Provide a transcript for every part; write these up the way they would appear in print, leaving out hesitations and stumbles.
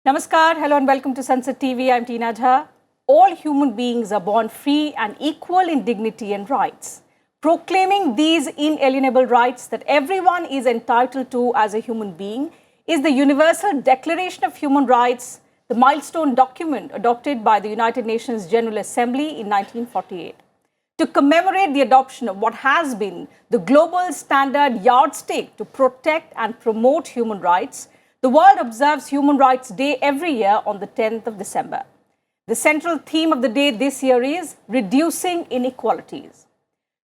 Namaskar, hello and welcome to Sunset TV. I'm Tina Jha. All human beings are born free and equal in dignity and rights. Proclaiming these inalienable rights that everyone is entitled to as a human being is the Universal Declaration of Human Rights, the milestone document adopted by the United Nations General Assembly in 1948. To commemorate the adoption of what has been the global standard yardstick to protect and promote human rights, the world observes Human Rights Day every year on the 10th of December. The central theme of the day this year is reducing inequalities.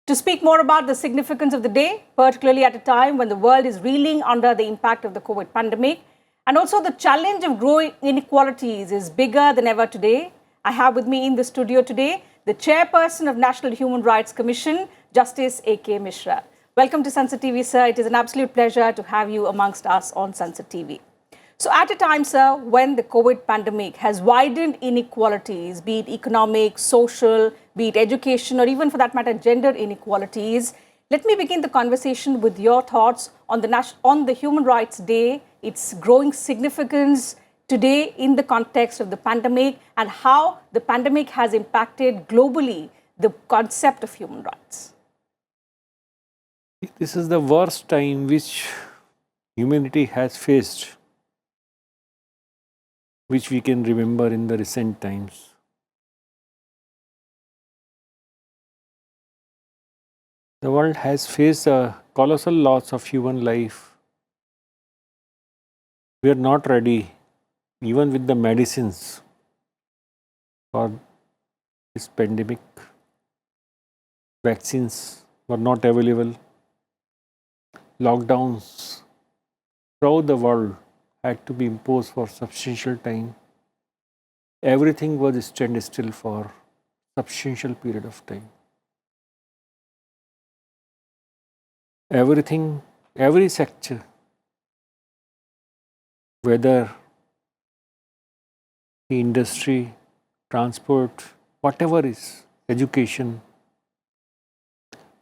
To speak more about the significance of the day, particularly at a time when the world is reeling under the impact of the COVID pandemic, and also the challenge of growing inequalities is bigger than ever today, I have with me in the studio today the chairperson of National Human Rights Commission, Justice A.K. Mishra. Welcome to Sunset TV, sir. It is an absolute pleasure to have you amongst us on Sunset TV. So at a time, sir, when the COVID pandemic has widened inequalities, be it economic, social, be it education, or even for that matter, gender inequalities, let me begin the conversation with your thoughts on the Human Rights Day, its growing significance today in the context of the pandemic, and how the pandemic has impacted globally the concept of human rights. This is the worst time which humanity has faced, which we can remember in the recent times. The world has faced a colossal loss of human life. We are not ready, even with the medicines for this pandemic. Vaccines were not available. Lockdowns throughout the world had to be imposed for substantial time. Everything was standstill for substantial period of time. Everything, every sector, whether the industry, transport, whatever is, education,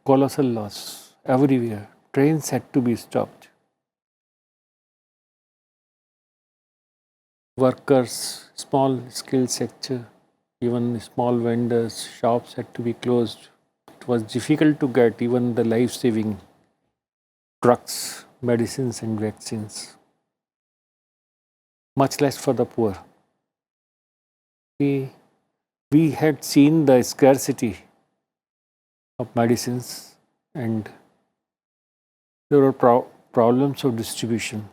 colossal loss everywhere. Trains had to be stopped. Workers, small scale sector, even small vendors, shops had to be closed. It was difficult to get even the life-saving drugs, medicines and vaccines, much less for the poor. We had seen the scarcity of medicines and there were problems of distribution.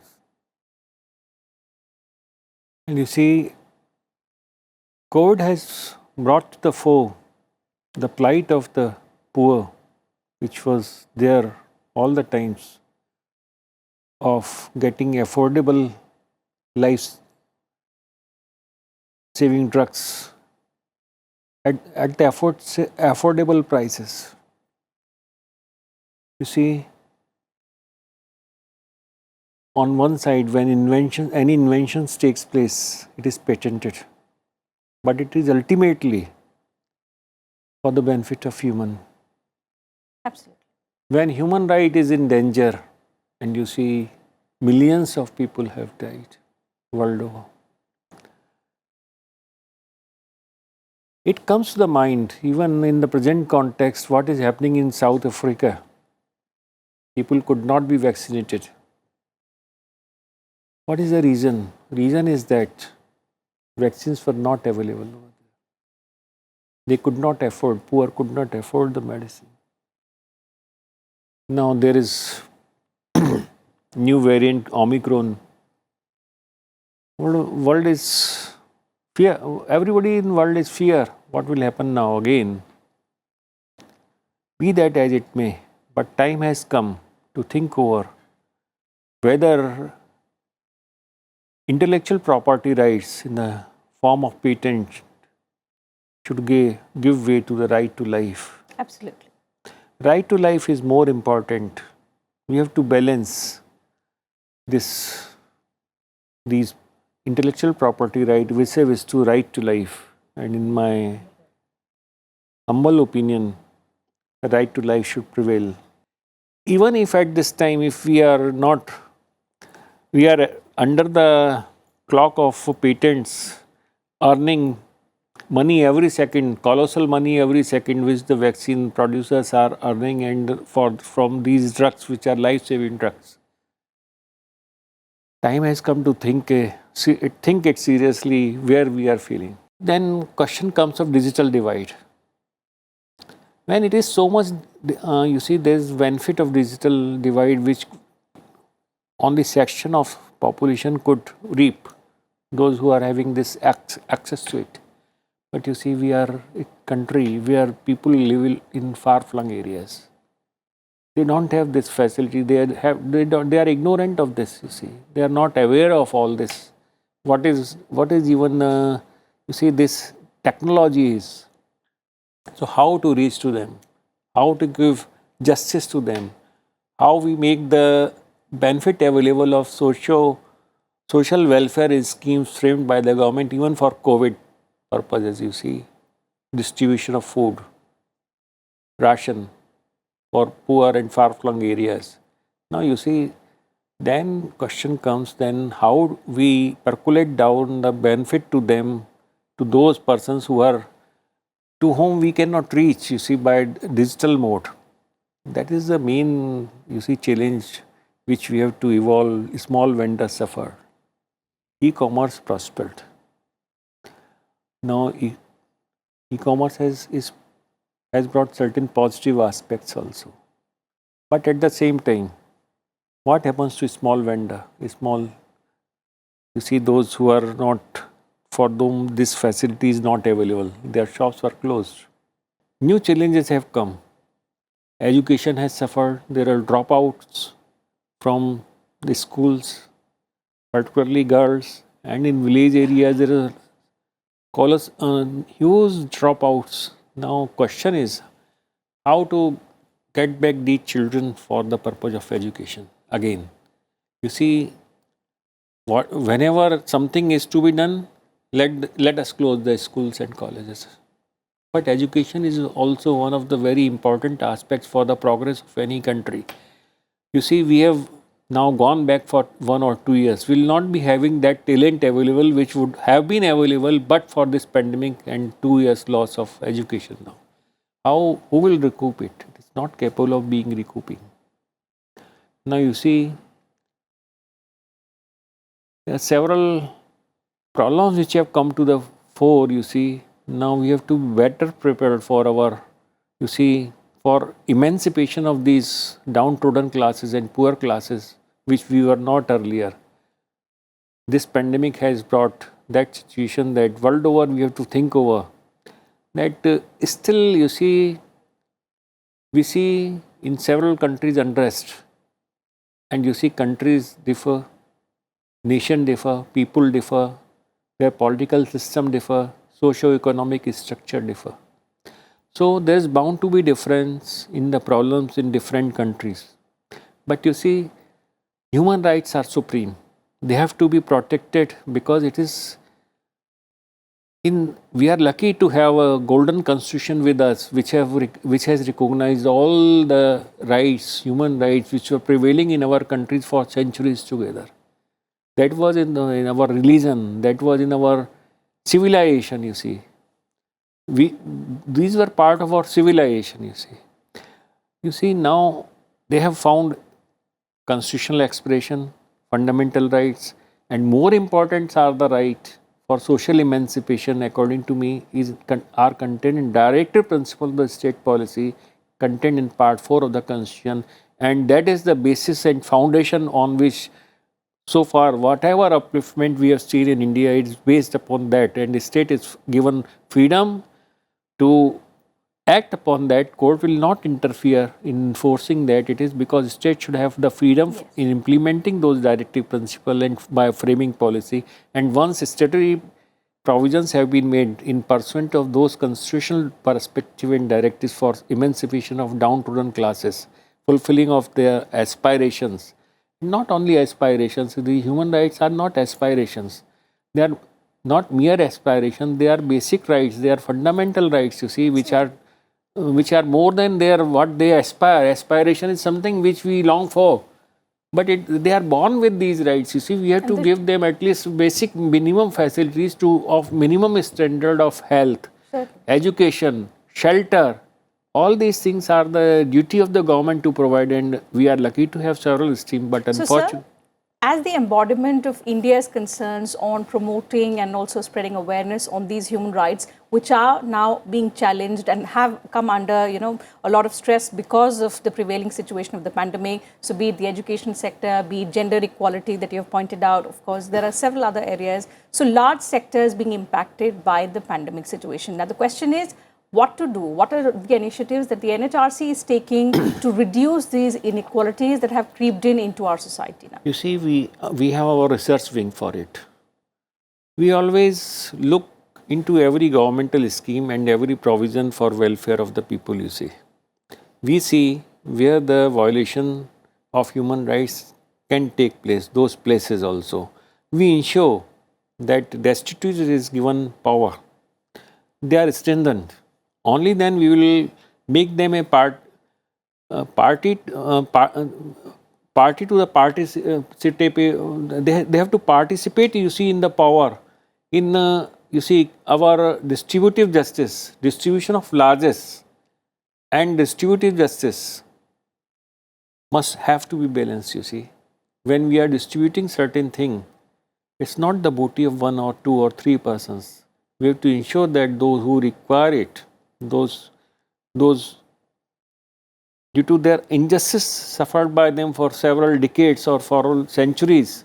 And you see, COVID has brought to the fore the plight of the poor, which was there all the times, of getting affordable life-saving drugs at the affordable prices. You see, on one side, when any invention takes place, it is patented. But it is ultimately for the benefit of human. Absolutely. When human right is in danger, and you see millions of people have died world over, it comes to the mind, even in the present context, what is happening in South Africa. People could not be vaccinated. What is the reason? Reason is that vaccines were not available over there. They could not afford, poor could not afford the medicine. Now there is new variant Omicron. World is fear. Everybody in the world is fear. What will happen now again? Be that as it may, but time has come to think over whether intellectual property rights in the form of patent should give way to the right to life. Absolutely. Right to life is more important. We have to balance these intellectual property right vis-a-vis to right to life. And in my humble opinion, the right to life should prevail. Even if at this time, if we are under the clock of patents earning money every second, colossal money every second, which the vaccine producers are earning, and from these drugs, which are life-saving drugs. Time has come to think it seriously where we are feeling. Then question comes of digital divide. When it is so much, you see, there is benefit of digital divide which only section of population could reap, those who are having this access to it. But you see, we are a country where people live in far-flung areas. They don't have this facility. They are ignorant of this. You see, they are not aware of all this. What is even you see, this technology is. So how to reach to them? How to give justice to them? How we make the benefit available of social welfare schemes framed by the government even for COVID purposes, you see, distribution of food, ration for poor and far-flung areas. Now you see, then question comes then how we percolate down the benefit to them, to those persons to whom we cannot reach, you see, by digital mode. That is the main, you see, challenge which we have to evolve. Small vendors suffer. E-commerce prospered. Now, e-commerce has brought certain positive aspects also. But at the same time, what happens to small vendor? You see, those who are not, for whom this facility is not available, their shops were closed. New challenges have come. Education has suffered. There are dropouts from the schools, particularly girls, and in village areas there are huge dropouts. Now, question is how to get back these children for the purpose of education. Again, you see, whenever something is to be done, let us close the schools and colleges. But education is also one of the very important aspects for the progress of any country. You see, we have now gone back for 1 or 2 years. We will not be having that talent available which would have been available but for this pandemic and 2 years loss of education now. Who will recoup it? It is not capable of being recouping. Now you see, there are several problems which have come to the fore, you see. Now we have to be better prepared for for emancipation of these downtrodden classes and poor classes, which we were not earlier. This pandemic has brought that situation that world over we have to think over. That still, you see, we see in several countries unrest. And you see, countries differ, nation differ, people differ, their political system differ, socio-economic structure differ. So there's bound to be difference in the problems in different countries. But you see, human rights are supreme. They have to be protected because it is we are lucky to have a golden constitution with us, which has recognized all the rights, human rights, which were prevailing in our countries for centuries together. That was in our religion, that was in our civilization, you see. These were part of our civilization, you see. You see, now they have found constitutional expression, fundamental rights, and more important are the right for social emancipation, according to me, are contained in directive principle of the state policy, contained in part 4 of the Constitution, and that is the basis and foundation on which so far whatever upliftment we have seen in India is based upon that, and the state is given freedom to act upon that. Court will not interfere in enforcing that. It is because state should have the freedom in implementing those directive principles and by framing policy. And once statutory provisions have been made in pursuant of those constitutional perspective and directives for emancipation of downtrodden classes, fulfilling of their aspirations, not only aspirations, the human rights are not aspirations. They are not mere aspirations, they are basic rights, they are fundamental rights, you see, which are more than what they aspire. Aspiration is something which we long for. But they are born with these rights. You see, we have to give them at least basic minimum facilities of minimum standard of health, education, shelter. All these things are the duty of the government to provide, and we are lucky to have several schemes. But unfortunately, as the embodiment of India's concerns on promoting and also spreading awareness on these human rights, which are now being challenged and have come under, a lot of stress because of the prevailing situation of the pandemic. So be it the education sector, be it gender equality that you have pointed out, of course, there are several other areas. So large sectors being impacted by the pandemic situation. Now the question is, what to do? What are the initiatives that the NHRC is taking to reduce these inequalities that have creeped into our society now? you see, we have our research wing for it. We always look into every governmental scheme and every provision for welfare of the people, you see. We see where the violation of human rights can take place, those places also. We ensure that destitute is given power. They are strengthened. Only then we will make them a party to the participate. They have to participate, you see, in the power, in you see, our distributive justice, distribution of largesse and distributive justice must have to be balanced, you see. When we are distributing certain thing, it's not the booty of 1 or 2 or 3 persons. We have to ensure that those who require it, those due to their injustice suffered by them for several decades or for centuries,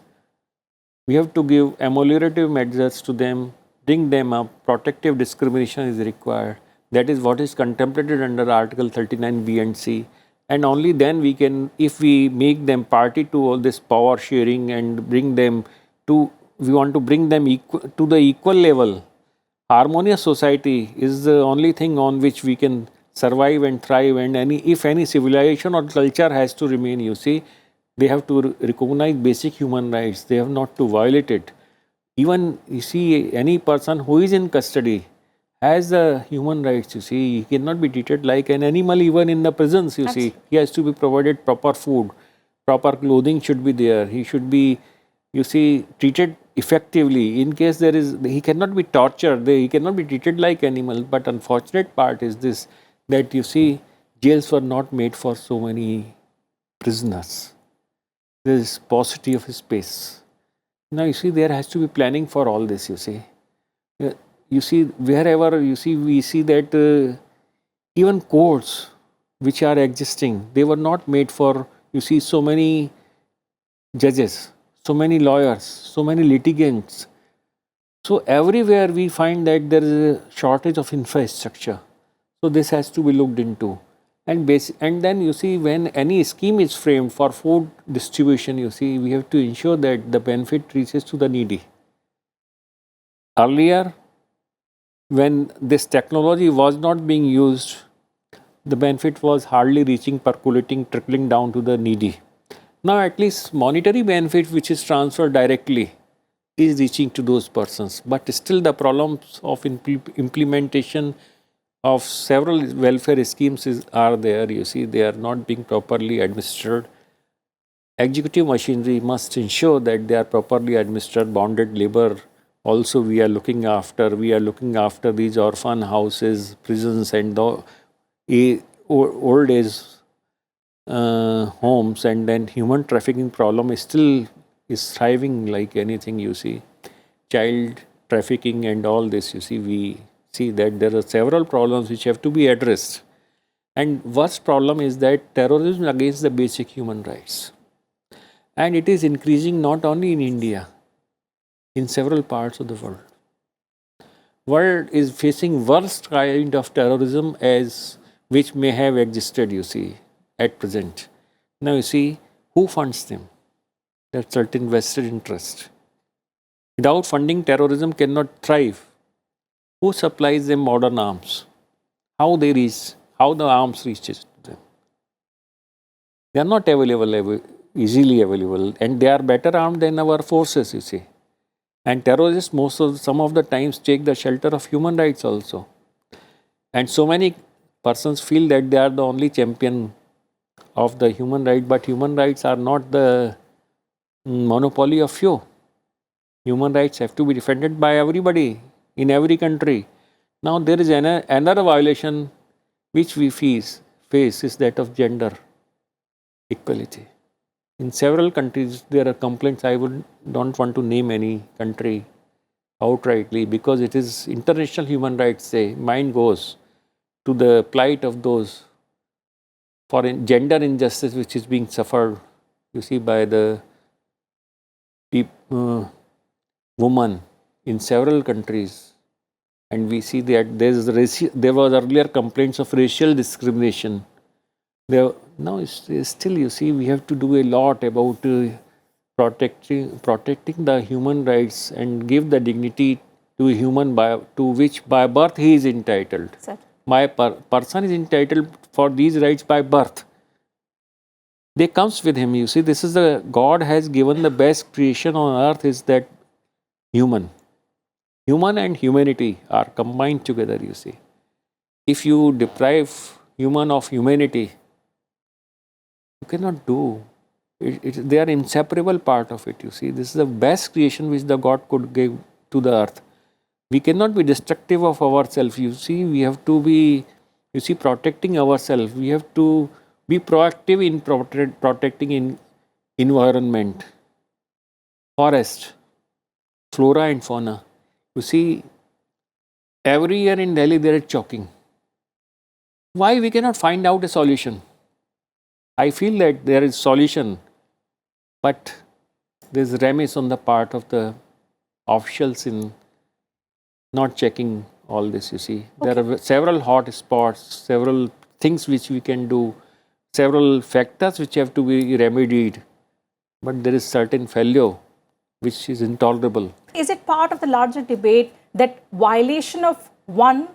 we have to give ameliorative measures to them, bring them up. Protective discrimination is required. That is what is contemplated under Article 39B and C. And only then we can, if we make them party to all this power sharing and bring them to, we want to bring them to the equal level. Harmonious society is the only thing on which we can survive and thrive, and if any civilization or culture has to remain, you see, they have to recognize basic human rights. They have not to violate it. Even, you see, any person who is in custody has the human rights, you see. He cannot be treated like an animal even in the prisons, you see. He has to be provided proper food, proper clothing should be there. He should be, you see, treated effectively. In case there is, he cannot be tortured, he cannot be treated like animal. But unfortunate part is this, that you see, jails were not made for so many prisoners. There is paucity of space. Now you see, there has to be planning for all this, you see. You see, wherever you see, we see that even courts which are existing, they were not made for, you see, so many judges, so many lawyers, so many litigants. So everywhere we find that there is a shortage of infrastructure. So this has to be looked into. And then you see, when any scheme is framed for food distribution, you see, we have to ensure that the benefit reaches to the needy. Earlier, when this technology was not being used, the benefit was hardly reaching, percolating, trickling down to the needy. Now at least monetary benefit which is transferred directly is reaching to those persons. But still the problems of implementation of several welfare schemes are there, you see, they are not being properly administered. Executive machinery must ensure that they are properly administered. Bonded labor also we are looking after. We are looking after these orphan houses, prisons, and the old age homes. And then human trafficking problem is still thriving like anything, you see. Child trafficking and all this, you see, we see that there are several problems which have to be addressed. And worst problem is that terrorism against the basic human rights. And it is increasing not only in India, in several parts of the world. World is facing worst kind of terrorism as which may have existed, you see, at present. Now you see, who funds them? There are certain vested interest. Without funding, terrorism cannot thrive. Who supplies them modern arms? How they reach? How the arms reaches to them? They are not available, easily available, and they are better armed than our forces, you see. And terrorists some of the times take the shelter of human rights also. And so many persons feel that they are the only champion of the human right, but human rights are not the monopoly of few. Human rights have to be defended by everybody in every country. Now there is another violation which we face is that of gender equality. In several countries there are complaints. I don't want to name any country outrightly because it is international human rights say. Mine goes to the plight of those for gender injustice which is being suffered, you see, by the woman in several countries. And we see that there was earlier complaints of racial discrimination. Now still, you see, we have to do a lot about protecting the human rights and give the dignity to a human to which by birth he is entitled. Exactly. My person is entitled for these rights by birth. They comes with him. You see, this is the God has given the best creation on earth is that human. Human and humanity are combined together, you see. If you deprive human of humanity, you cannot do. They are inseparable part of it, you see. This is the best creation which the God could give to the earth. We cannot be destructive of ourselves. You see, we have to be, protecting ourselves. We have to be proactive in protecting in environment, forest, flora and fauna. You see, every year in Delhi there is choking. Why we cannot find out a solution? I feel that there is solution, but there is remiss on the part of the officials in not checking all this, you see. Okay. There are several hot spots, several things which we can do, several factors which have to be remedied, but there is certain failure which is intolerable. Is it part of the larger debate that violation of one,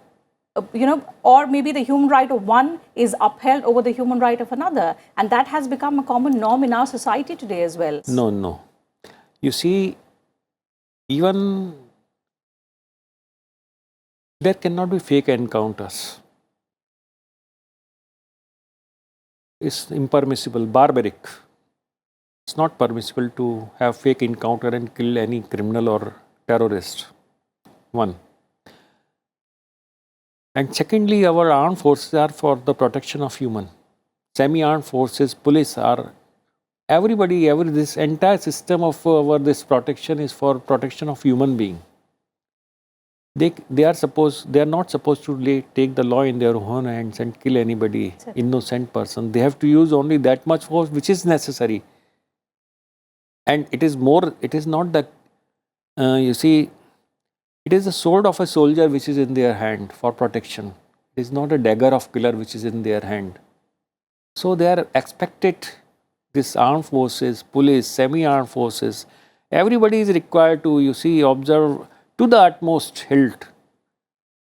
or maybe the human right of one is upheld over the human right of another, and that has become a common norm in our society today as well? No. You see, even there cannot be fake encounters. It's impermissible, barbaric. It's not permissible to have fake encounter and kill any criminal or terrorist. One. And secondly, our armed forces are for the protection of human. Semi-armed forces, police are everybody. This entire system of this protection is for protection of human being. They are not supposed to take the law in their own hands and kill anybody, innocent person. They have to use only that much force which is necessary. And it is not that, you see, it is the sword of a soldier which is in their hand for protection. It is not a dagger of killer which is in their hand. So they are expected, this armed forces, police, semi-armed forces, everybody is required to, observe to the utmost hilt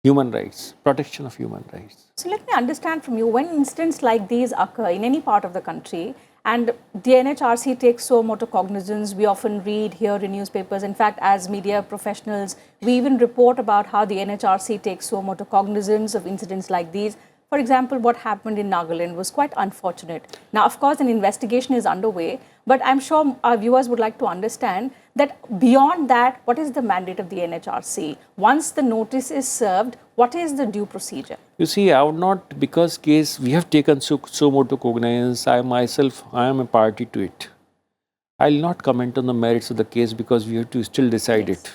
human rights, protection of human rights. So let me understand from you, when incidents like these occur in any part of the country, and the NHRC takes suo motu cognizance, we often read, hear in newspapers. In fact, as media professionals, we even report about how the NHRC takes suo motu cognizance of incidents like these. For example, what happened in Nagaland was quite unfortunate. Now, of course, an investigation is underway, but I'm sure our viewers would like to understand that beyond that, what is the mandate of the NHRC? Once the notice is served, what is the due procedure? You see, I would not, because case we have taken suo motu cognizance, I am a party to it. I will not comment on the merits of the case because we have to still decide it.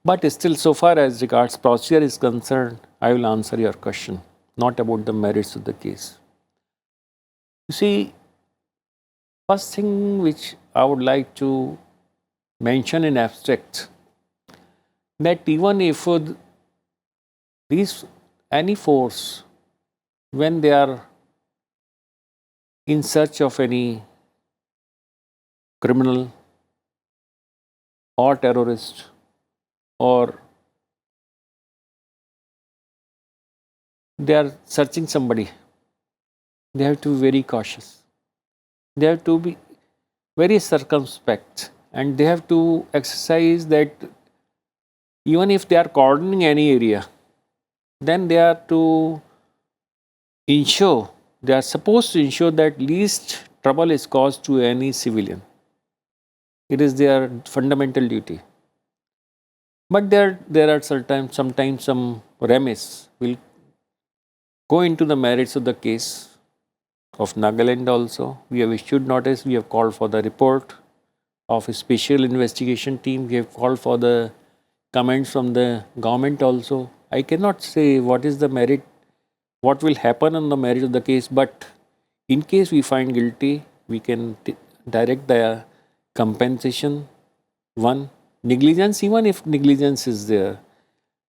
But still, so far as regards procedure is concerned, I will answer your question, not about the merits of the case. You see, first thing which I would like to mention in abstract, that even if any force, when they are in search of any criminal or terrorist or they are searching somebody, they have to be very cautious. They have to be very circumspect, and they have to exercise that even if they are cordoning any area, then they are to ensure They are supposed to ensure that least trouble is caused to any civilian. It is their fundamental duty. But there are sometimes some remiss will go into the merits of the case of Nagaland also. We have issued notice, we have called for the report of a special investigation team, we have called for the comments from the government also. I cannot say what is the merit, what will happen on the merit of the case, but in case we find guilty, we can direct the compensation. One, negligence, even if negligence is there,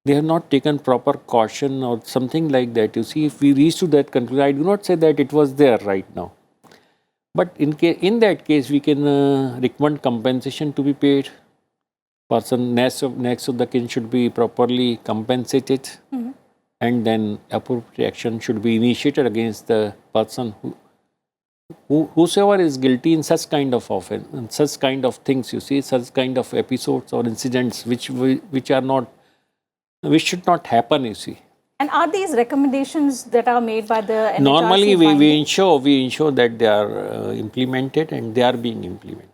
they have not taken proper caution or something like that. You see, if we reach to that conclusion, I do not say that it was there right now. But in that case, we can recommend compensation to be paid. Person next of the kin should be properly compensated, and then appropriate action should be initiated against the person whosoever is guilty in such kind of offense, in such kind of things. You see, such kind of episodes or incidents which should not happen. You see. And are these recommendations that are made by the NHRC Normally, we binding? ensure that they are implemented, and they are being implemented.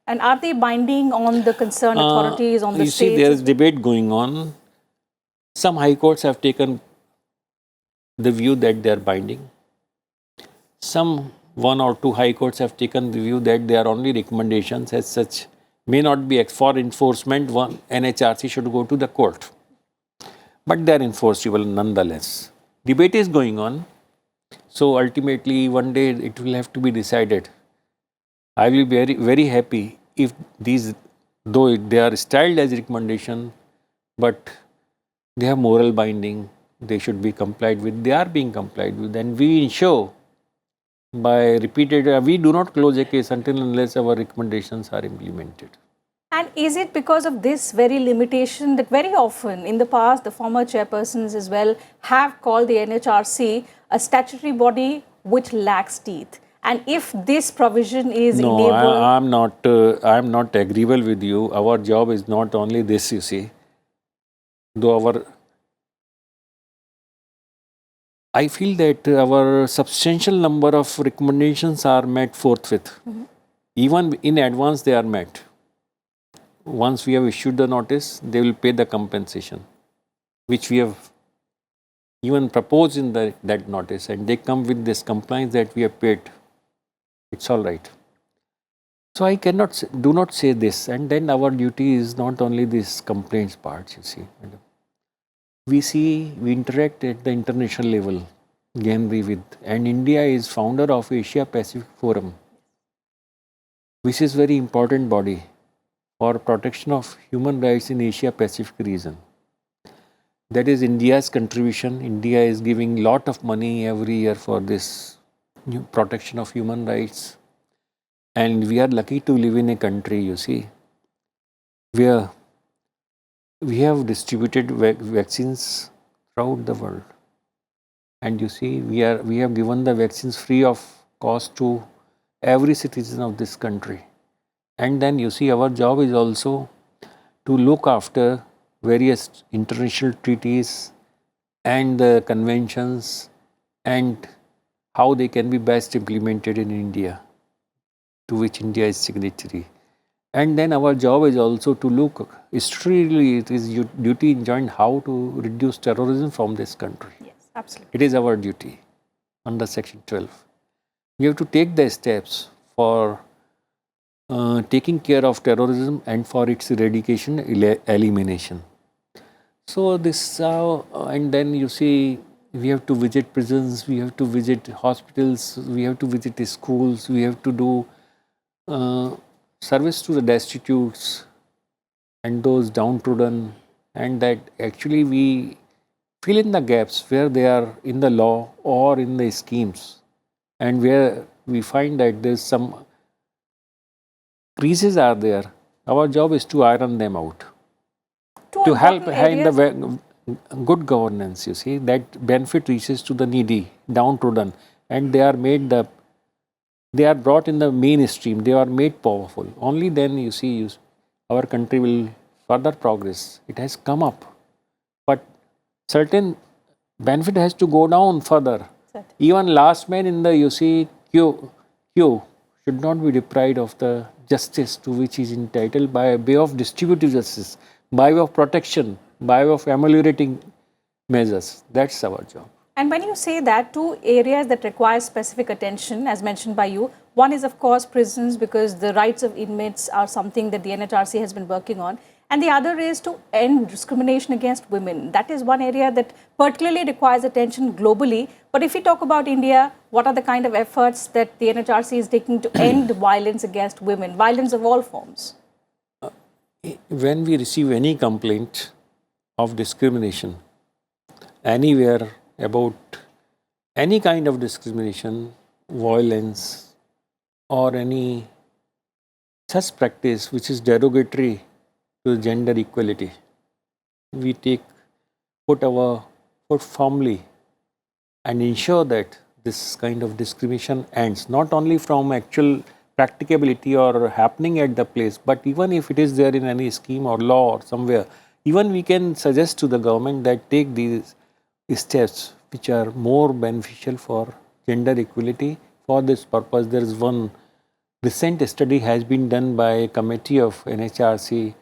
And are they binding on the concerned authorities, on the You states? see, there is debate going on. Some high courts have taken the view that they are binding. Some one or two high courts have taken the view that they are only recommendations as such, may not be for enforcement. One NHRC should go to the court, but they are enforceable nonetheless. Debate is going on. So ultimately, one day it will have to be decided. I will be very, very happy if these, though they are styled as recommendation, but they have moral binding, they should be complied with, they are being complied with, and we ensure by repeated, we do not close a case until unless our recommendations are implemented. And is it because of this very limitation that very often in the past, the former chairpersons as well have called the NHRC a statutory body which lacks teeth? And if this provision is enabled... I'm not agreeable with you. Our job is not only this, you see. Though I feel that our substantial number of recommendations are met forthwith. Even in advance, they are met. Once we have issued the notice, they will pay the compensation, which we have even proposed in that notice, and they come with this compliance that we have paid. It's all right. So I do not say this, and then our duty is not only this complaints part, you see. We interact at the international level, generally with, and India is founder of Asia Pacific Forum, which is very important body for protection of human rights in Asia Pacific region. That is India's contribution. India is giving lot of money every year for this protection of human rights. And we are lucky to live in a country, you see, where we have distributed vaccines throughout the world. And you see, we have given the vaccines free of cost to every citizen of this country. And then you see, our job is also to look after various international treaties and the conventions and how they can be best implemented in India, to which India is signatory. And then our job is also to look, strictly it is duty enjoined how to reduce terrorism from this country. Yes, absolutely. It is our duty under Section 12. We have to take the steps for taking care of terrorism and for its eradication, elimination. So this, and then you see, we have to visit prisons, we have to visit hospitals, we have to visit schools, we have to do service to the destitutes and those downtrodden, and that actually we fill in the gaps where they are in the law or in the schemes, and where we find that there's some creases are there. Our job is to iron them out, to help in the good governance, you see, that benefit reaches to the needy, downtrodden, and they are brought in the mainstream, they are made powerful. Only then, you see, our country will further progress. It has come up, but certain benefit has to go down further. Certainly. Even last man in the, you see, queue should not be deprived of the justice to which he is entitled by way of distributive justice, by way of protection, by way of ameliorating measures. That's our job. And when you say that, two areas that require specific attention, as mentioned by you, one is, of course, prisons, because the rights of inmates are something that the NHRC has been working on. And the other is to end discrimination against women. That is one area that particularly requires attention globally. But if we talk about India, what are the kind of efforts that the NHRC is taking to end violence against women, violence of all forms? When we receive any complaint of discrimination anywhere about any kind of discrimination, violence, or any such practice which is derogatory to gender equality, we put our foot firmly and ensure that this kind of discrimination ends, not only from actual practicability or happening at the place, but even if it is there in any scheme or law or somewhere, even we can suggest to the government that take these steps which are more beneficial for gender equality. For this purpose, there is one recent study has been done by a committee of NHRC,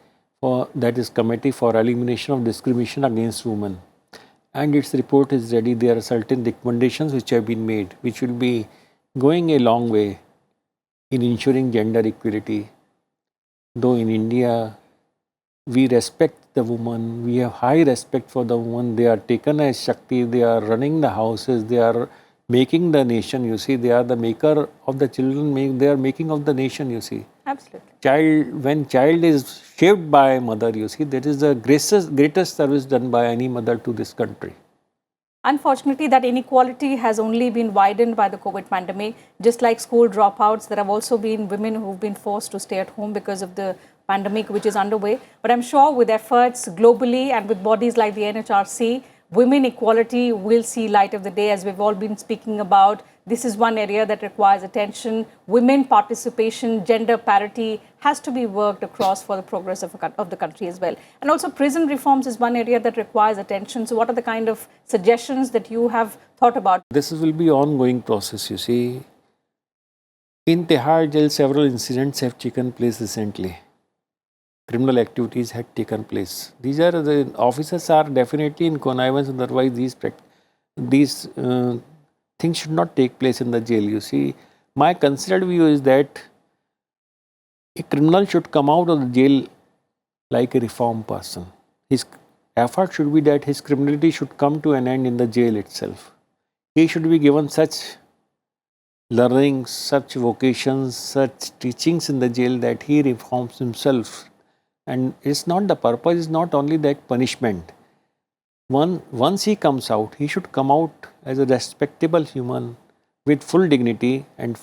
that is Committee for Elimination of Discrimination Against Women, and its report is ready. There are certain recommendations which have been made, which will be going a long way in ensuring gender equality. Though in India, we respect the woman, we have high respect for the woman, they are taken as Shakti, they are running the houses, they are making the nation, you see, they are the maker of the children, they are making of the nation, you see. Absolutely. When child is shaped by mother, you see, that is the greatest service done by any mother to this country. Unfortunately, that inequality has only been widened by the COVID pandemic. Just like school dropouts, there have also been women who've been forced to stay at home because of the pandemic which is underway. But I'm sure with efforts globally and with bodies like the NHRC, women equality will see light of the day, as we've all been speaking about. This is one area that requires attention. Women participation, gender parity has to be worked across for the progress of the country as well. And also prison reforms is one area that requires attention. So what are the kind of suggestions that you have thought about? This will be ongoing process, you see. In Tihar Jail, several incidents have taken place recently. Criminal activities had taken place. These are the officers are definitely in connivance, otherwise these things should not take place in the jail. You see, my considered view is that a criminal should come out of the jail like a reformed person. His effort should be that his criminality should come to an end in the jail itself. He should be given such learning, such vocations, such teachings in the jail that he reforms himself. And it's not the purpose is not only that punishment. Once he comes out, he should come out as a respectable human with full dignity and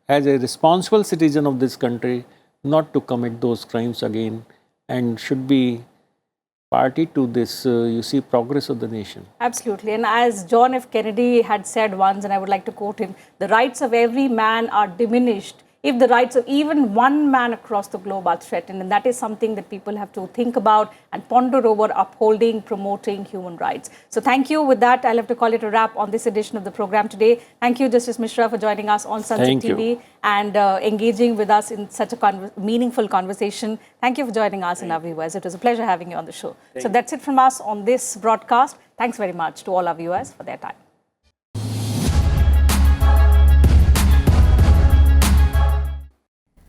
as a responsible citizen of this country, not to commit those crimes again, and should be party to this, you see, progress of the nation. Absolutely. And as John F. Kennedy had said once, and I would like to quote him, the rights of every man are diminished if the rights of even one man across the globe are threatened. And that is something that people have to think about and ponder over, upholding, promoting human rights. So thank you. With that, I'll have to call it a wrap on this edition of the program today. Thank you, Justice Mishra, for joining us on Sunset TV and engaging with us in such a meaningful conversation. Thank you for joining us and our viewers. It was a pleasure having you on the show. So that's it from us on this broadcast. Thanks very much to all our viewers for their time.